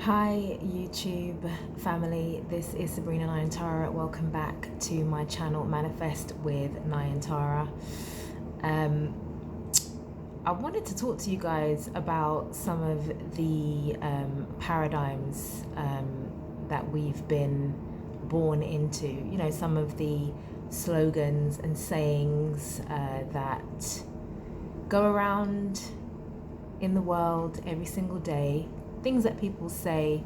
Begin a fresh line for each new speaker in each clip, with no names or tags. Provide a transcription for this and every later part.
Hi YouTube family, this is Sabrina Nayaantara. Welcome back to my channel Manifest with Nayaantara. I wanted to talk to you guys about some of the paradigms that we've been born into. You know, some of the slogans and sayings that go around in the world every single day. Things that people say,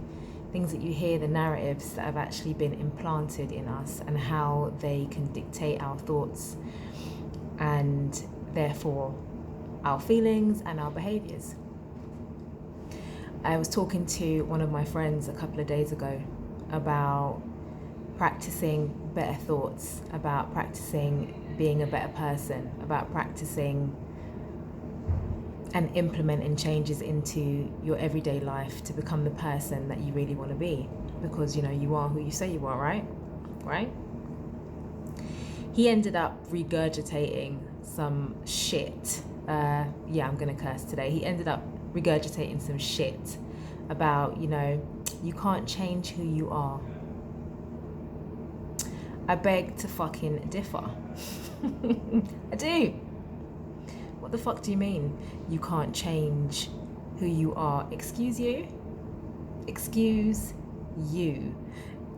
things that you hear, the narratives that have actually been implanted in us, and how they can dictate our thoughts and therefore our feelings and our behaviors. I was talking to one of my friends a couple of days ago about practicing better thoughts, about practicing being a better person, about practicing and implementing changes into your everyday life to become the person that you really want to be, because you know you are who you say you are, right? He ended up regurgitating some shit. I'm gonna curse today. He ended up regurgitating some shit about, you know, you can't change who you are. I beg to fucking differ. I do. What the fuck do you mean you can't change who you are? Excuse you? Excuse you.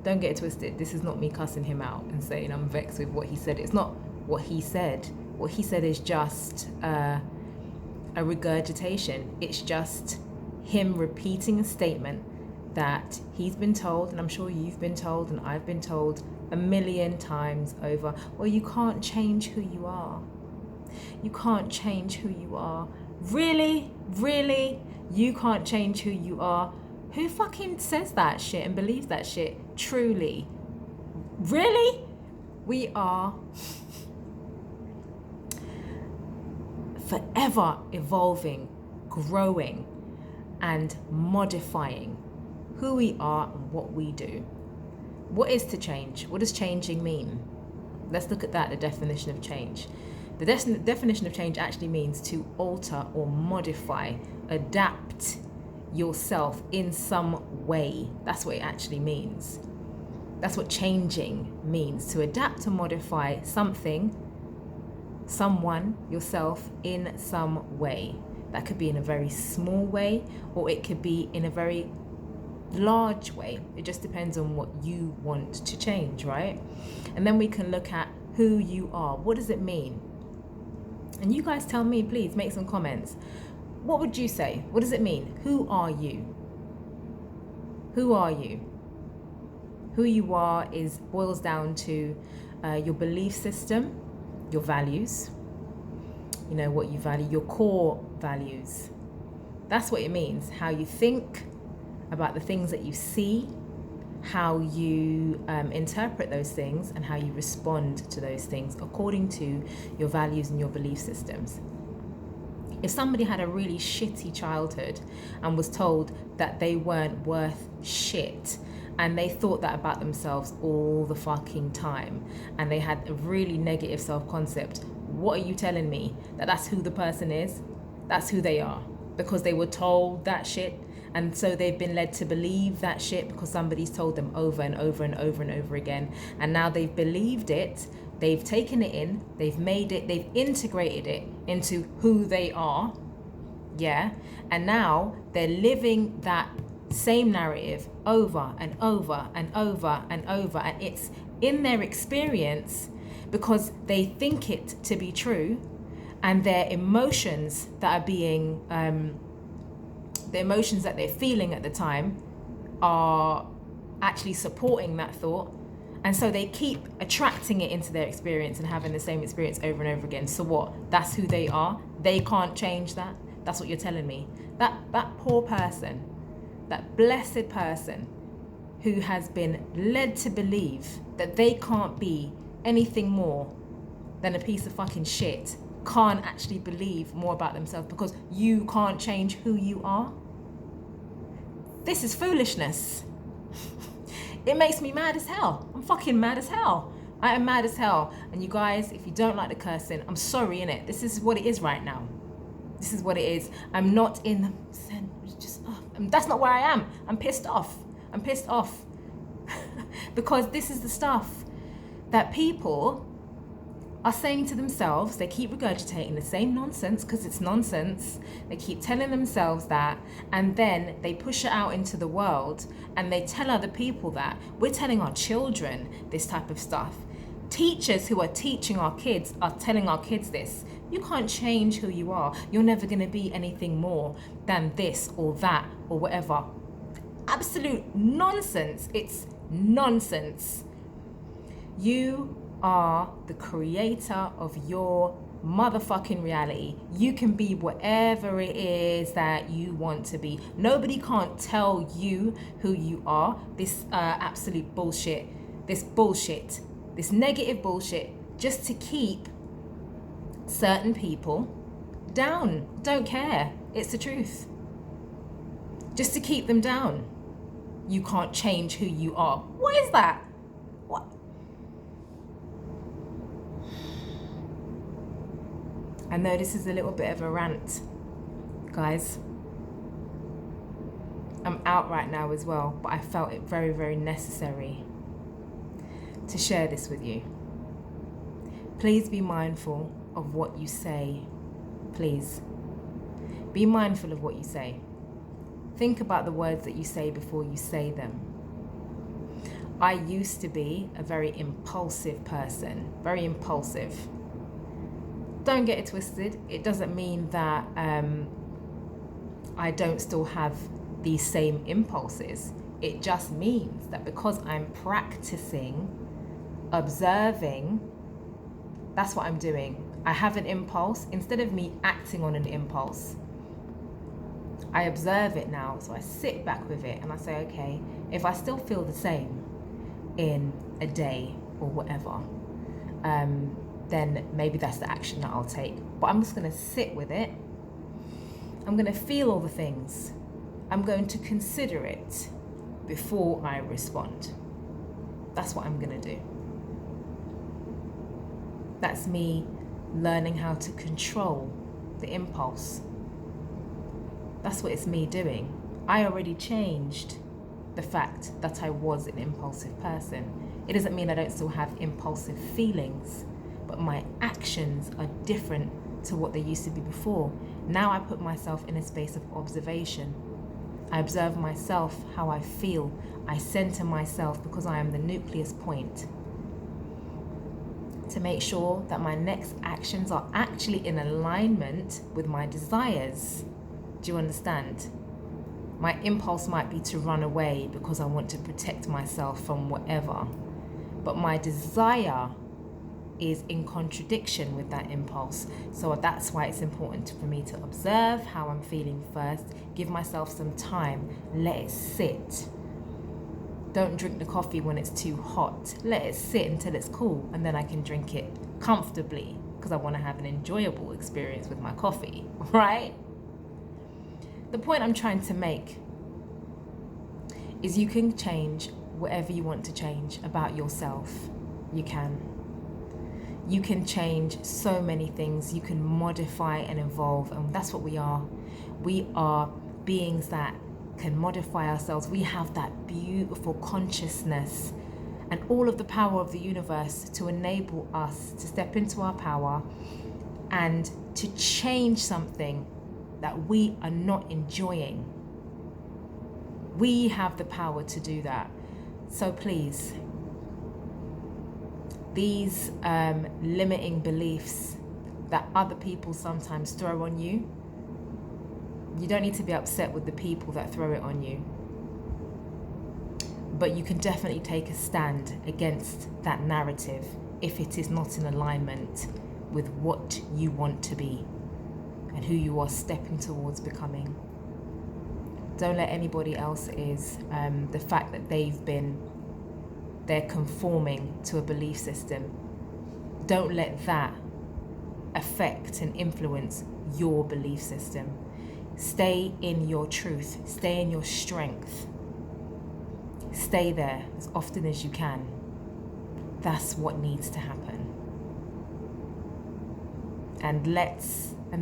Don't get it twisted. This is not me cussing him out and saying I'm vexed with what he said. It's not what he said. What he said is just a regurgitation. It's just him repeating a statement that he's been told, and I'm sure you've been told, and I've been told a million times over. Well, you can't change who you are. You can't change who you are. Really? Really? You can't change who you are? Who fucking says that shit and believes that shit? Truly? Really? We are forever evolving, growing, and modifying who we are and what we do. What is to change? What does changing mean? Let's look at that, the definition of change. The definition of change actually means to alter or modify, adapt yourself in some way. That's what it actually means. That's what changing means, to adapt or modify something, someone, yourself in some way. That could be in a very small way, or it could be in a very large way. It just depends on what you want to change, right? And then we can look at who you are. What does it mean? And you guys tell me, please make some comments. What would you say? What does it mean? Who are you? Who are you? Who you are boils down to your belief system, your values, you know, what you value, your core values. That's what it means. How you think about the things that you see, how you interpret those things, and how you respond to those things according to your values and your belief systems. If somebody had a really shitty childhood and was told that they weren't worth shit, and they thought that about themselves all the fucking time, and they had a really negative self-concept, what are you telling me? That that's who the person is? That's who they are? Because they were told that shit? And so they've been led to believe that shit because somebody's told them over and over and over and over again. And now they've believed it, they've taken it in, they've made it, they've integrated it into who they are. Yeah. And now they're living that same narrative over and over and over and over. And it's in their experience because they think it to be true, and their emotions that are being the emotions that they're feeling at the time are actually supporting that thought. And so they keep attracting it into their experience and having the same experience over and over again. So what? That's who they are? They can't change that? That's what you're telling me? That poor person, that blessed person who has been led to believe that they can't be anything more than a piece of fucking shit, can't actually believe more about themselves because you can't change who you are. This is foolishness. It makes me mad as hell. I'm fucking mad as hell. I am mad as hell. And you guys, if you don't like the cursing, I'm sorry, innit? This is what it is right now. This is what it is. I'm not in the zen. Just That's not where I am. I'm pissed off. Because this is the stuff that people are saying to themselves. They keep regurgitating the same nonsense because it's nonsense. They keep telling themselves that, and then they push it out into the world and they tell other people that. We're telling our children this type of stuff. Teachers who are teaching our kids are telling our kids this. You can't change who you are. You're never going to be anything more than this or that or whatever. Absolute nonsense. It's nonsense. You are the creator of your motherfucking reality. You can be whatever it is that you want to be. Nobody can't tell you who you are. This absolute bullshit, this negative bullshit, just to keep certain people down. Don't care. It's the truth. Just to keep them down. You can't change who you are. What is that? What? I know this is a little bit of a rant, guys. I'm out right now as well, but I felt it very, very necessary to share this with you. Please be mindful of what you say. Please. Be mindful of what you say. Think about the words that you say before you say them. I used to be a very impulsive person, very impulsive. Don't get it twisted. It doesn't mean that I don't still have these same impulses. It just means that because I'm practicing, observing, that's what I'm doing. I have an impulse. Instead of me acting on an impulse, I observe it now. So I sit back with it and I say, okay, if I still feel the same in a day or whatever, then maybe that's the action that I'll take. But I'm just going to sit with it. I'm going to feel all the things. I'm going to consider it before I respond. That's what I'm going to do. That's me learning how to control the impulse. That's what it's me doing. I already changed the fact that I was an impulsive person. It doesn't mean I don't still have impulsive feelings, but my actions are different to what they used to be before. Now I put myself in a space of observation. I observe myself, how I feel. I center myself because I am the nucleus point to make sure that my next actions are actually in alignment with my desires. Do you understand? My impulse might be to run away because I want to protect myself from whatever, but my desire is in contradiction with that impulse. So that's why it's important for me to observe how I'm feeling first, give myself some time, let it sit. Don't drink the coffee when it's too hot. Let it sit until it's cool, and then I can drink it comfortably because I want to have an enjoyable experience with my coffee, right? The point I'm trying to make is you can change whatever you want to change about yourself. You can. You can change so many things. You can modify and evolve, and that's what we are. We are beings that can modify ourselves. We have that beautiful consciousness and all of the power of the universe to enable us to step into our power and to change something that we are not enjoying. We have the power to do that. So please, these limiting beliefs that other people sometimes throw on you, you don't need to be upset with the people that throw it on you. But you can definitely take a stand against that narrative if it is not in alignment with what you want to be and who you are stepping towards becoming. Don't let anybody else's, the fact that they're conforming to a belief system, don't let that affect and influence your belief system. Stay in your truth, stay in your strength. Stay there as often as you can. That's what needs to happen. And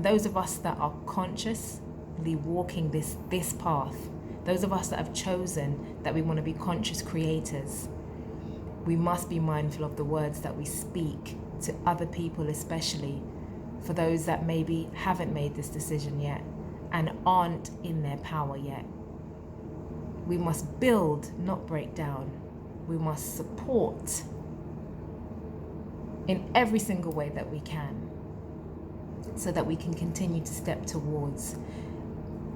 those of us that are consciously walking this path, those of us that have chosen that we want to be conscious creators, we must be mindful of the words that we speak to other people, especially for those that maybe haven't made this decision yet and aren't in their power yet. We must build, not break down. We must support in every single way that we can, so that we can continue to step towards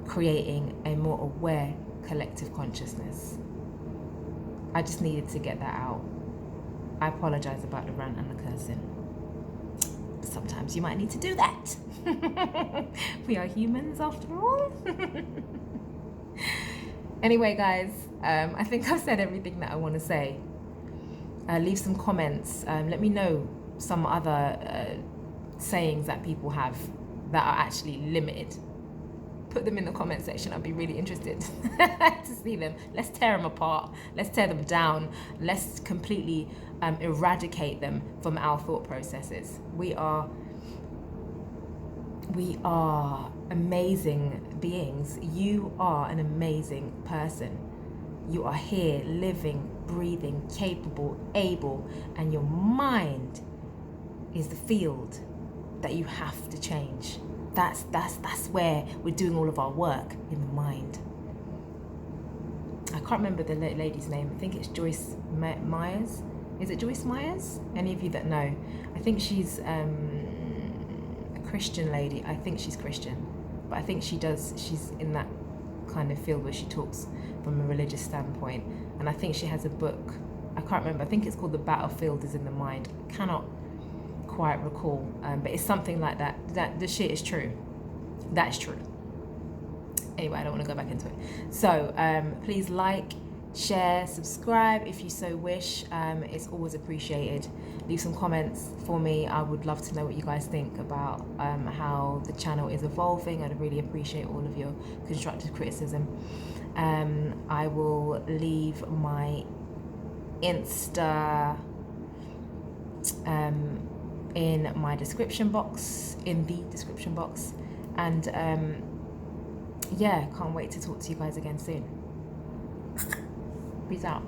creating a more aware collective consciousness. I just needed to get that out. I apologise about the rant and the cursing. Sometimes you might need to do that. We are humans after all. Anyway, guys, I think I've said everything that I want to say. Leave some comments. Let me know some other sayings that people have that are actually limited. Put them in the comment section. I'd be really interested to see them. Let's tear them apart. Let's tear them down. Let's completely eradicate them from our thought processes. We are amazing beings. You are an amazing person. You are here, living, breathing, capable, able, and your mind is the field that you have to change. That's where we're doing all of our work, in the mind. I can't remember the lady's name. I think it's Joyce Myers. Is it Joyce Myers? Any of you that know? I think she's a Christian lady. I think she's Christian, but I think she's in that kind of field where she talks from a religious standpoint. And I think she has a book. I can't remember. I think it's called The Battlefield is in the Mind. I cannot quite recall, but it's something like that. That the shit is true. That's true. Anyway, I don't want to go back into it. So please like, share, subscribe if you so wish. It's always appreciated. Leave some comments for me. I would love to know what you guys think about how the channel is evolving. I'd really appreciate all of your constructive criticism. I will leave my Insta in the description box, and yeah, can't wait to talk to you guys again soon. Peace out.